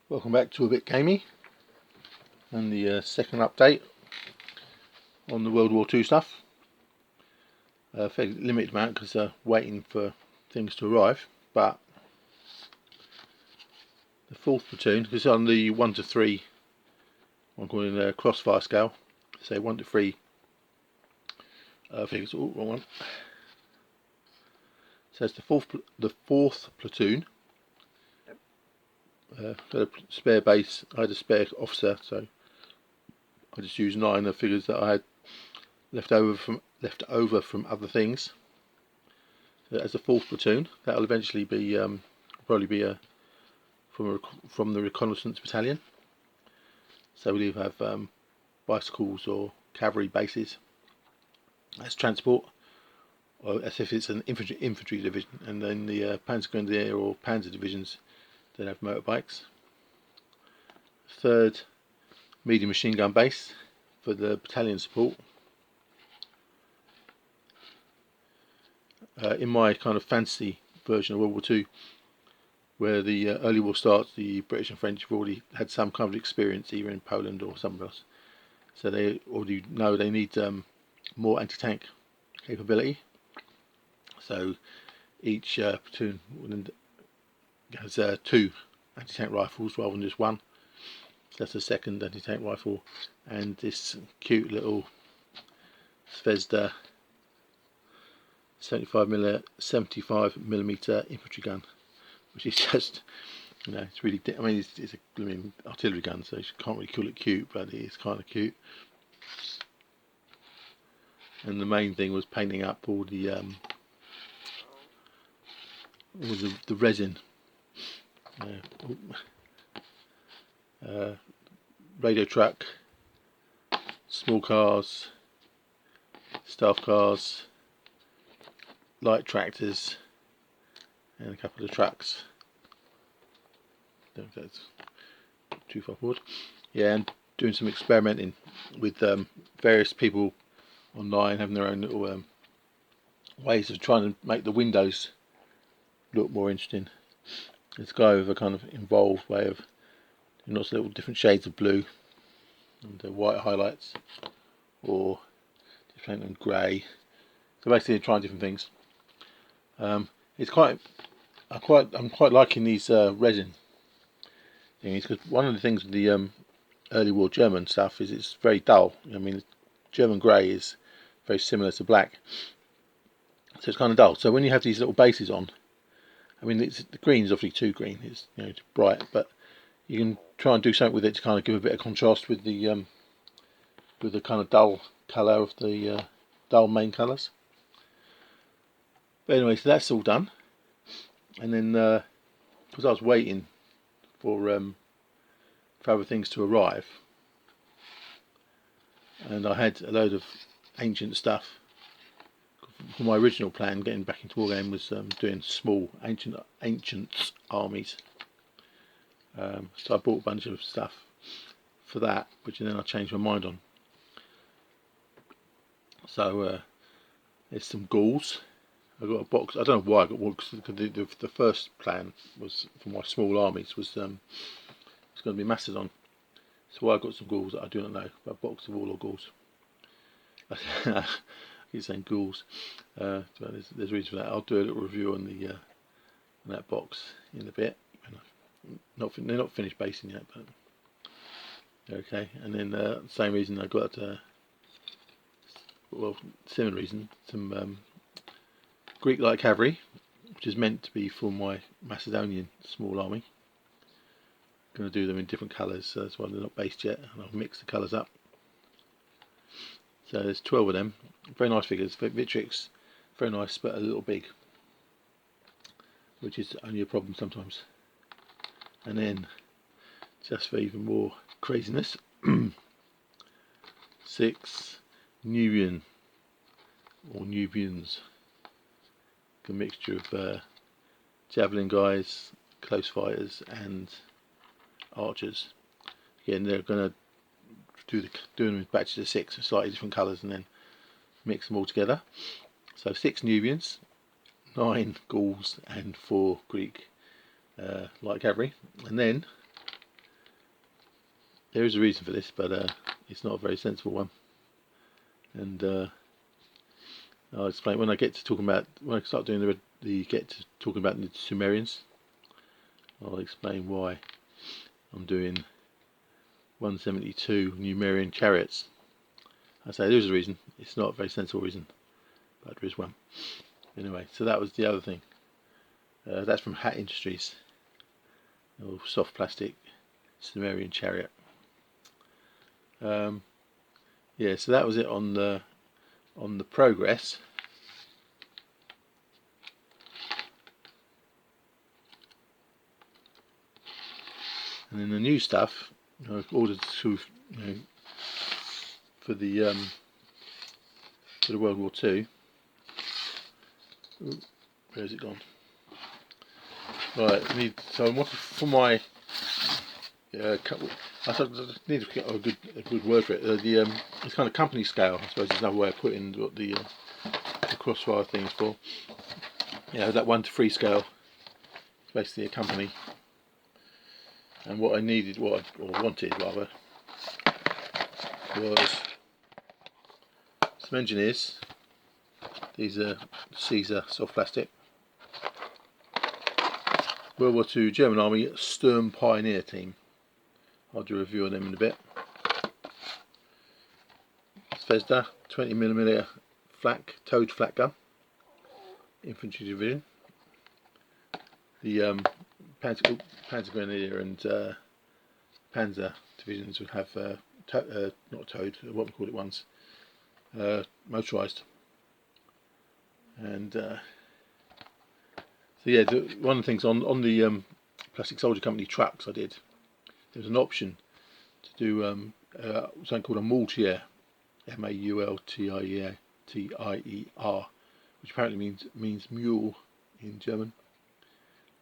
Welcome back to a bit Gamey and the second update on the World War II stuff. Fairly limited amount because waiting for things to arrive, but the 4th platoon, because on the 1 to 3, I'm calling it a crossfire scale, say 1 to 3 figures. Oh, wrong one. So it's the fourth platoon. Got a spare base. I had a spare officer, so I just used 9 of the figures that I had left over from other things. So as a 4th platoon, that'll eventually be probably be from the reconnaissance battalion. So we'll either have bicycles or cavalry bases as transport, or as if it's an infantry division, and then the Panzergrenadier or Panzer divisions then have motorbikes. 3rd medium machine gun base for the battalion support. In my kind of fantasy version of World War II, where the early war starts, the British and French have already had some kind of experience either in Poland or somewhere else, so they already know they need more anti-tank capability. So each platoon has 2 anti-tank rifles rather than just 1. So that's a 2nd anti-tank rifle, and this cute little Zvezda 75mm infantry gun, which is just, it's really, I mean, it's a artillery gun, so you can't really call it cute, but it is kind of cute. And the main thing was painting up all the resin, radio truck, small cars, staff cars, light tractors, and a couple of trucks. Don't know if that's too far forward. Yeah, and doing some experimenting with various people online, having their own little ways of trying to make the windows look more interesting. This guy with a kind of involved way of doing lots of little different shades of blue and white highlights, or just painting them grey. So basically, trying different things. It's I'm quite liking these resin things, because one of the things with the early war German stuff is it's very dull. I mean, German grey is very similar to black, so it's kind of dull. So when you have these little bases on, I mean, the green is obviously too green. It's it's bright, but you can try and do something with it to kind of give a bit of contrast with the kind of dull colour of the dull main colours. But anyway, so that's all done, and then because I was waiting for other things to arrive, and I had a load of ancient stuff. For my original plan, getting back into Wargaming, was doing small ancients armies. So I bought a bunch of stuff for that, which then I changed my mind on. So there's some Gauls. I got a box. I don't know why I got one, because the first plan was for my small armies was it's going to be Macedon. So I got some Gauls that I do not know, but a box of all our Gauls. I keep saying Gauls. So there's a reason for that. I'll do a little review on the on that box in a bit. They're not finished basing yet, but okay. And then same reason I got similar reason, some Greek light cavalry, which is meant to be for my Macedonian small army. I'm going to do them in different colours, so that's why they're not based yet, and I'll mix the colours up. So there's 12 of them, very nice figures. Victrix, very nice, but a little big, which is only a problem sometimes. And then, just for even more craziness, 6 Nubian, or Nubians, a mixture of javelin guys, close fighters, and archers. Again, they're going to do them in batches of 6, slightly different colours, and then mix them all together. So 6 Nubians, 9 Gauls, and 4 Greek light cavalry. And then there is a reason for this, but it's not a very sensible one. And I'll explain when I get to talking about, when I start doing talking about the Sumerians. I'll explain why I'm doing 172 Numerian chariots. I say there's a reason. It's not a very sensible reason, but there is one. Anyway, so that was the other thing. That's from Hat Industries. Oh, soft plastic Sumerian chariot. Yeah, so that was it on the progress. And then the new stuff I've ordered to, for the World War 2. Ooh, where's it gone? Right, so I wanted for my I need to get a good word for it. It's kind of company scale, I suppose is another way of putting what the crossfire thing is for. Yeah, that 1 to 3 scale, basically a company. And what I needed, or wanted rather, was some engineers. These are Caesar soft plastic. World War II German Army Sturm Pioneer team. I'll do a review on them in a bit. Zvezda 20mm towed flak gun, infantry division. The Panzer Grenadier and Panzer divisions would have not towed, what we call it ones, motorised. And so yeah, one of the things on the Plastic Soldier Company trucks I did, there was an option to do something called a Maultier, Maultier, which apparently means mule in German.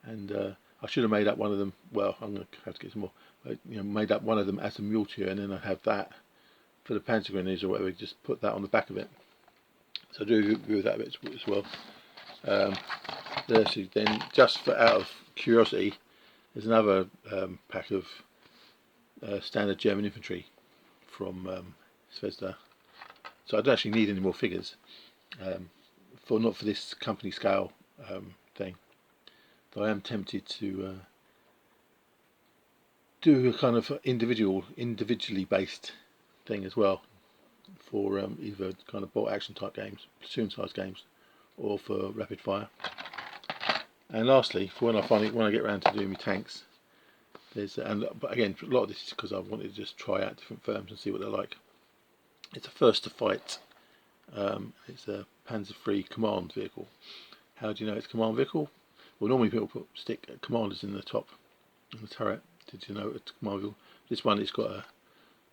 And I should have made up one of them. Well, I'm going to have to get some more. Made up one of them as a Maultier, and then I have that for the Panzer Grenadiers or whatever. Just put that on the back of it. So I do review that a bit as well. Then, just out of curiosity, there's another pack of standard German infantry from Zvezda. So I don't actually need any more figures, not for this company scale thing. Though I am tempted to do a kind of individually based thing as well, for either kind of bolt action type games, platoon size games, or for rapid fire. And lastly, for when I get around to doing my tanks, but again, a lot of this is because I wanted to just try out different firms and see what they're like. It's a first to fight. It's a Panzer III command vehicle. How do you know it's a command vehicle? Well, normally people stick commanders in the top, in the turret. Did you know it's a command vehicle? This one, it's got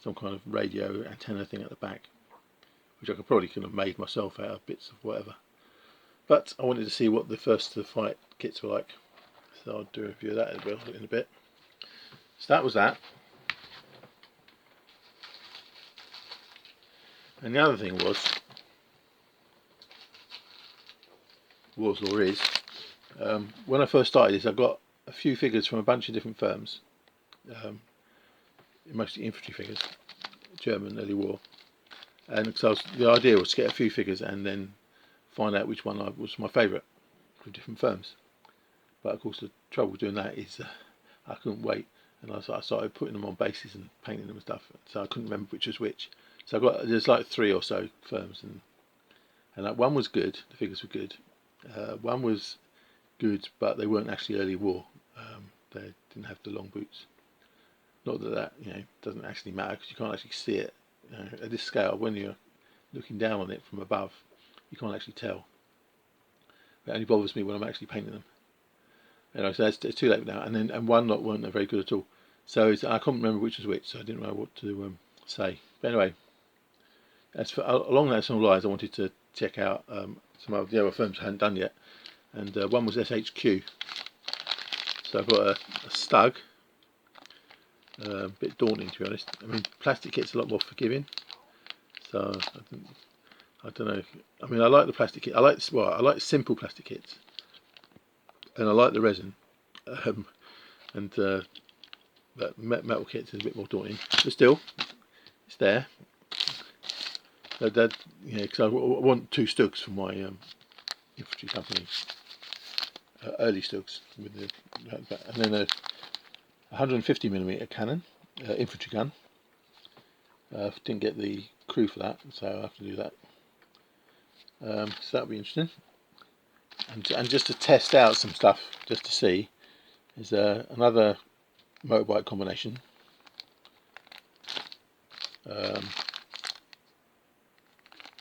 some kind of radio antenna thing at the back, which I could have made myself out of bits of whatever. But I wanted to see what the first to fight kits were like, so I'll do a review of that in a bit. So that was that. And the other thing was or is, when I first started this, I got a few figures from a bunch of different firms, mostly infantry figures, German early war, and so the idea was to get a few figures and then find out which one was my favourite from different firms. But of course the trouble doing that is I couldn't wait, and I started putting them on bases and painting them and stuff, so I couldn't remember which was which. So there's like 3 or so firms, and like one was good, the figures were good. One was good, but they weren't actually early war. They didn't have the long boots. Not that doesn't actually matter, because you can't actually see it at this scale. When you're looking down on it from above, you can't actually tell. It only bothers me when I'm actually painting them. So it's too late now. And one lot weren't very good at all. So I couldn't remember which was which, so I didn't know what to say. But anyway, along those lines, I wanted to check out some of the other firms I hadn't done yet, and one was SHQ. So I've got a Stug. A bit daunting, to be honest. I mean, plastic kit's a lot more forgiving, so I don't know. I mean, I like the plastic kit. I like simple plastic kits, and I like the resin. And that metal kits is a bit more daunting, but still, it's there. That yeah, because I want 2 Stugs for my infantry company, early Stugs with the, and then a 150mm cannon, infantry gun. Didn't get the crew for that, so I'll have to do that. So that'll be interesting. And just to test out some stuff, just to see, is another motorbike combination.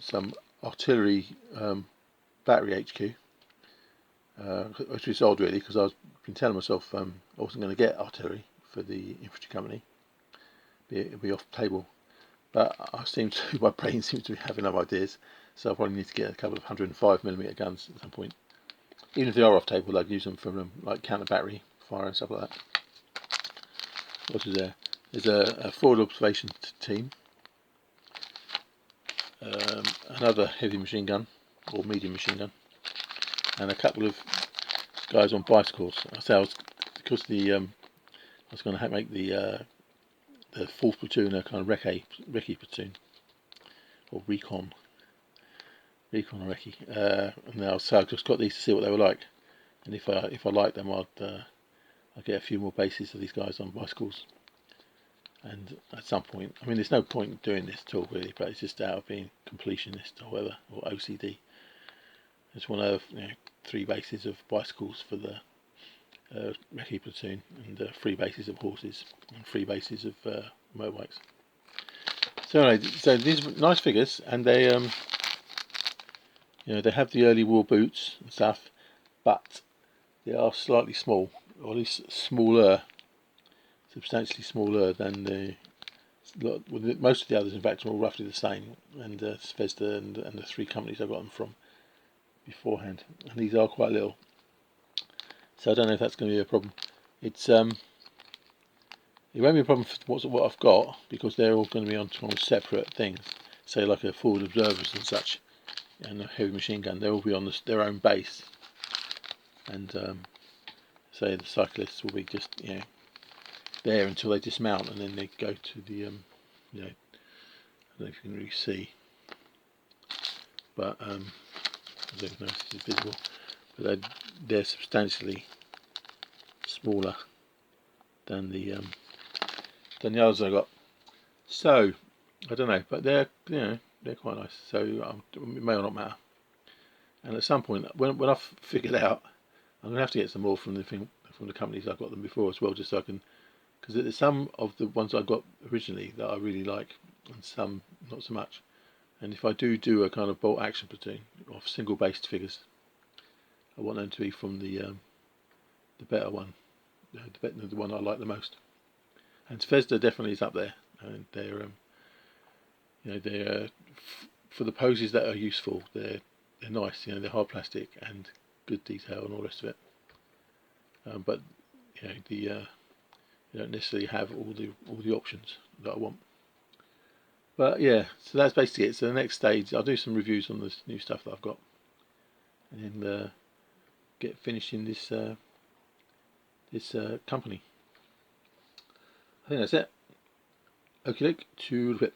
Some artillery battery HQ, which is odd really, because I've been telling myself I wasn't going to get artillery for the infantry company. It'll be off the table. But my brain seems to be having other ideas, so I probably need to get a couple of 105mm guns at some point. Even if they are off table, I'd use them for like counter battery fire and stuff like that. What is there? There's a forward observation team, another heavy machine gun or medium machine gun, and a couple of guys on bicycles. Because I was going to make the 4th platoon a kind of recce platoon, or recon or recce. So I just got these to see what they were like, and if I liked them, I'd get a few more bases of these guys on bicycles. And at some point, I mean, there's no point in doing this at all really, but it's just out of being completionist or whatever, or OCD. I just want to have 3 bases of bicycles for the recce platoon, and 3 bases of horses, and 3 bases of motorbikes. So anyway, so these are nice figures, and they they have the early war boots and stuff, but they are slightly small, or at least smaller, substantially smaller than most of the others. In fact, are all roughly the same, and Zvezda and the 3 companies I got them from beforehand, and these are quite little. So I don't know if that's going to be a problem. It won't be a problem for what I've got, because they're all going to be on separate things. Say like a forward observers and such, and a heavy machine gun. They'll all be on their own base, and say the cyclists will be just there until they dismount, and then they go to the I don't know if you can really see, but I don't know if this is visible, but they're substantially smaller than the others I got. So I don't know, but they're quite nice. So it may or not matter. And at some point, when I've figured out, I'm gonna have to get some more from the companies I've got them before as well, just so I can, because there's some of the ones I got originally that I really like, and some not so much. And if I do a kind of bolt action platoon of single based figures, I want them to be from the better one, the one I like the most. And Zvezda definitely is up there, and they're they're for the poses that are useful. They're nice, they're hard plastic and good detail and all the rest of it. But you don't necessarily have all the options that I want. But yeah, so that's basically it. So the next stage, I'll do some reviews on this new stuff that I've got, and then get finishing this company. I think that's it. Okay, to the bit.